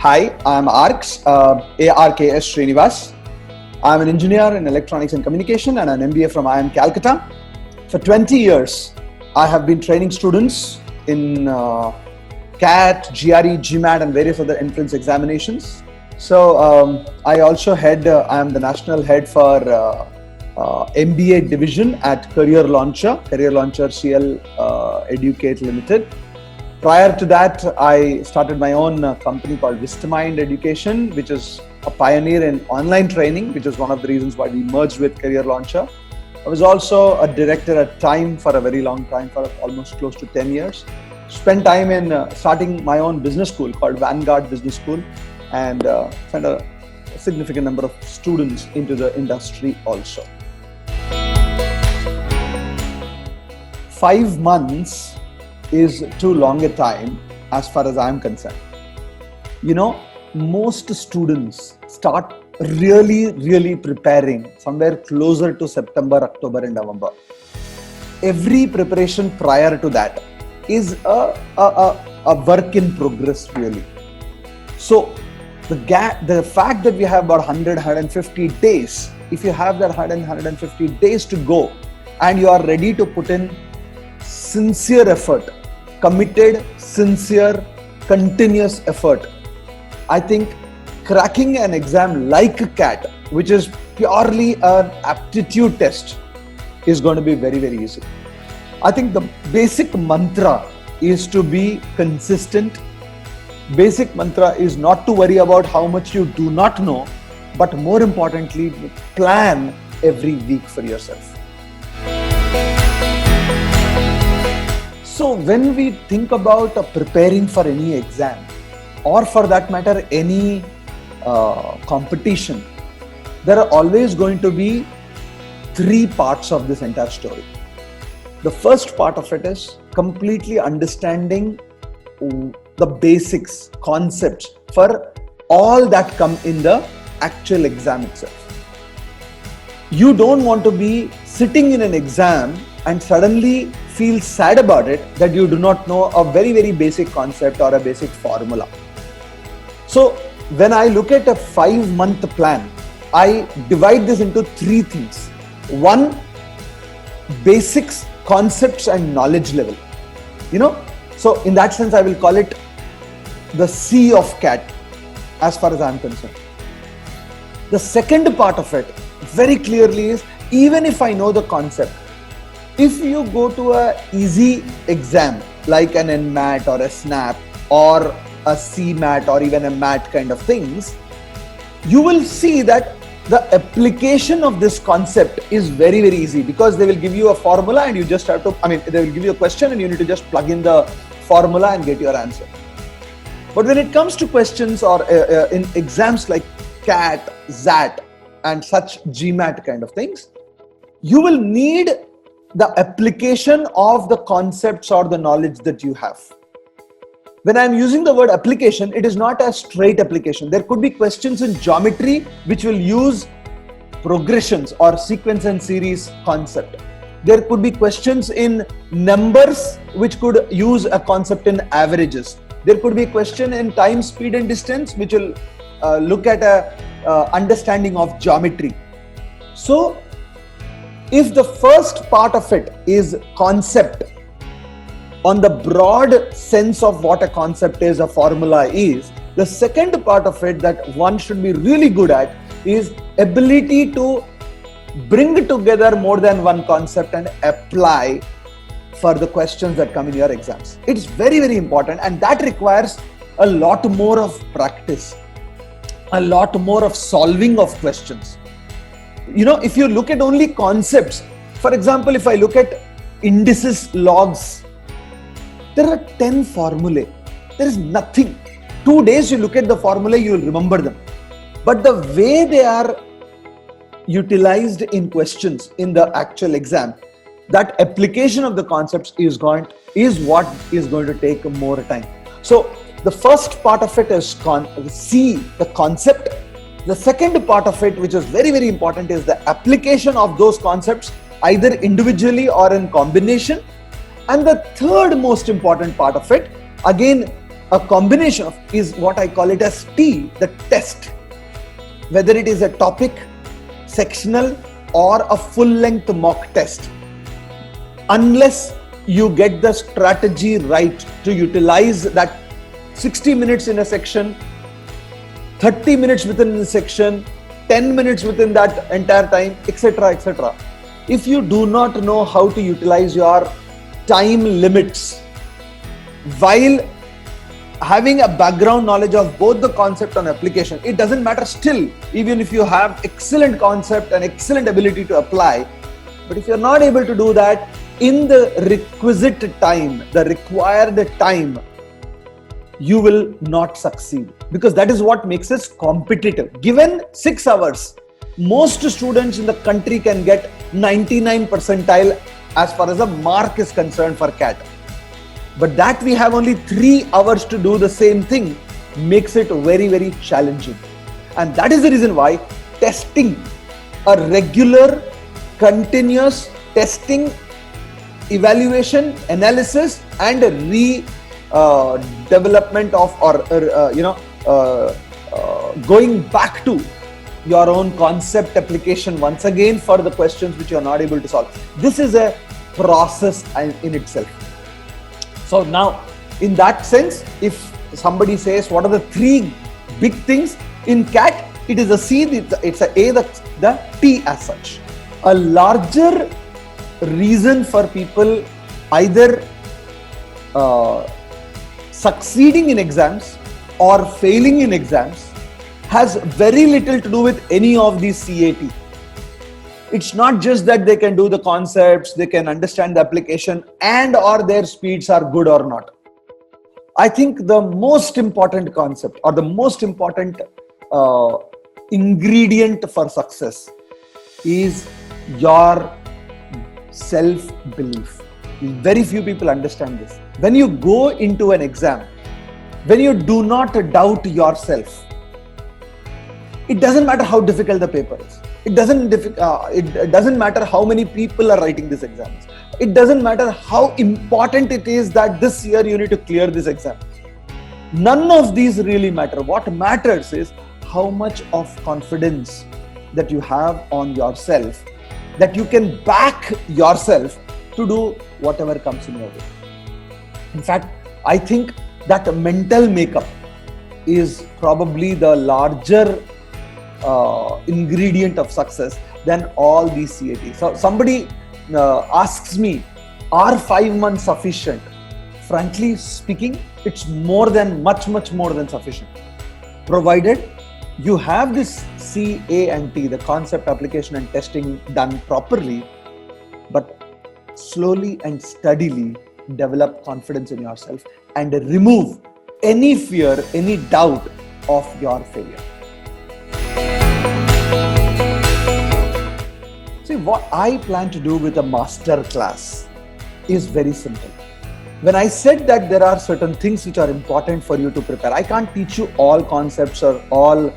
Hi, I'm ARKS, ARKS Srinivas. I'm an engineer in electronics and communication and an MBA from IIM Calcutta. For 20 years, I have been training students in CAT, GRE, GMAT and various other entrance examinations. So I also I am the national head for MBA division at Career Launcher CL Educate Limited. Prior to that, I started my own company called Vistamind Education, which is a pioneer in online training, which is one of the reasons why we merged with Career Launcher. I was also a director at T.I.M.E for a very long time, for almost close to 10 years. Spent time in starting my own business school called Vanguard Business School, and sent a significant number of students into the industry also. 5 months is too long a time as far as I'm concerned. You know, most students start really preparing somewhere closer to September, October and November. Every preparation prior to that is a work in progress really. So the fact that we have about 150 days, if you have that 150 days to go and you are ready to put in sincere effort, committed, sincere, continuous effort, I think cracking an exam like CAT, which is purely an aptitude test, is going to be very easy. I think the basic mantra is to be consistent. Basic mantra is not to worry about how much you do not know, but more importantly, plan every week for yourself. So when we think about preparing for any exam, or for that matter any competition, there are always going to be 3 parts of this entire story. The first part of it is completely understanding the basics, concepts for all that come in the actual exam itself. You don't want to be sitting in an exam and suddenly feel sad about it that you do not know a very basic concept or a basic formula. So when I look at a 5-month plan, I divide this into 3 things. 1, basics, concepts and knowledge level. You know, so in that sense I will call it the C of CAT as far as I am concerned. The second part of it very clearly is, even if I know the concept, if you go to a easy exam like an NMAT or a SNAP or a CMAT or even a MAT kind of things, you will see that the application of this concept is very easy, because they will give you a formula and you just have to, they will give you a question and you need to just plug in the formula and get your answer. But when it comes to questions or in exams like CAT, ZAT and such GMAT kind of things, you will need the application of the concepts or the knowledge that you have. When I'm using the word application, it is not a straight application. There could be questions in geometry which will use progressions or sequence and series concept. There could be questions in numbers which could use a concept in averages. There could be a question in time, speed and distance which will look at a understanding of geometry. So if the first part of it is concept, on the broad sense of what a concept is, a formula is, the second part of it that one should be really good at is ability to bring together more than one concept and apply for the questions that come in your exams. It's very important, and that requires a lot more of practice, a lot more of solving of questions. You know, if you look at only concepts, for example, if I look at indices, logs, there are 10 formulae. There is nothing. 2 days you look at the formulae, you will remember them. But the way they are utilized in questions in the actual exam, that application of the concepts is what is going to take more time. So the first part of it is C, the concept. The second part of it, which is very important, is the application of those concepts either individually or in combination. And the third most important part of it, again A combination of is what I call it as T, the test. Whether it is a topic, sectional, or a full-length mock test. Unless you get the strategy right to utilize that 60 minutes in a section, 30 minutes within the section, 10 minutes within that entire time, etc., etc. If you do not know how to utilize your time limits while having a background knowledge of both the concept and application, it doesn't matter still, even if you have excellent concept and excellent ability to apply, but if you're not able to do that in the requisite time, the required time, you will not succeed, because that is what makes us competitive. Given 6 hours, most students in the country can get 99 percentile as far as the mark is concerned for CAT. But that we have only 3 hours to do the same thing makes it very, very challenging. And that is the reason why testing, a regular, continuous testing, evaluation, analysis, and development of going back to your own concept application once again for the questions which you are not able to solve. This is a process in itself. So now, in that sense, if somebody says what are the 3 big things in CAT, it is a C, it's a A, the T as such. A larger reason for people either succeeding in exams or failing in exams has very little to do with any of these CAT. It's not just that they can do the concepts, they can understand the application, and or their speeds are good or not. I think the most important concept or the most important ingredient for success is your self-belief. Very few people understand this. When you go into an exam, when you do not doubt yourself, it doesn't matter how difficult the paper is. It doesn't matter how many people are writing these exams. It doesn't matter how important it is that this year you need to clear this exam. None of these really matter. What matters is how much of confidence that you have on yourself, that you can back yourself to do whatever comes in your way. In fact, I think that mental makeup is probably the larger ingredient of success than all these CATs. So somebody asks me, are 5 months sufficient? Frankly speaking, it's much more than sufficient. Provided you have this C, A and T, the concept, application and testing done properly, but slowly and steadily develop confidence in yourself and remove any fear, any doubt of your failure. See, what I plan to do with a master class is very simple. When I said that there are certain things which are important for you to prepare, I can't teach you all concepts or all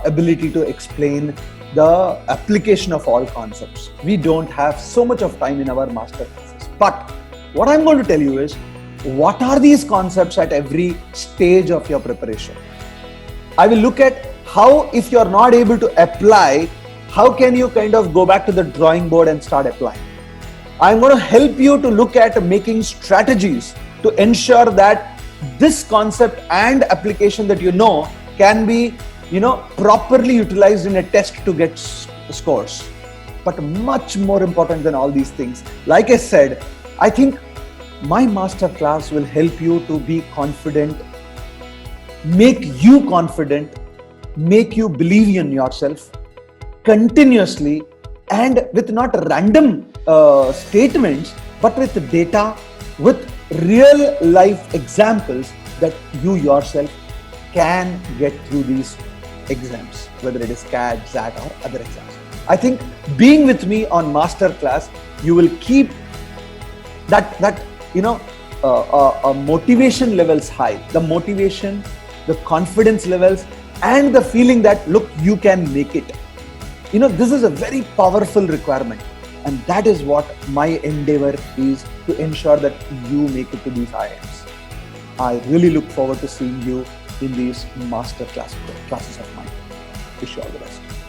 ability to explain the application of all concepts. We don't have so much of time in our master classes. But what I'm going to tell you is, what are these concepts at every stage of your preparation? I will look at how, if you're not able to apply, how can you kind of go back to the drawing board and start applying? I'm going to help you to look at making strategies to ensure that this concept and application that you know can be, properly utilized in a test to get scores. But much more important than all these things, like I said, I think my master class will help you to be confident, make you confident, make you believe in yourself continuously, and with not random statements, but with data, with real life examples that you yourself can get through these exams, whether it is CAT, XAT or other exams. I think being with me on master class, you will keep that motivation levels high, the motivation, the confidence levels, and the feeling that, look, you can make it. This is a very powerful requirement, and that is what my endeavor is, to ensure that you make it to these IIMs. I really look forward to seeing you in these master classes of mine. Wish you all the best.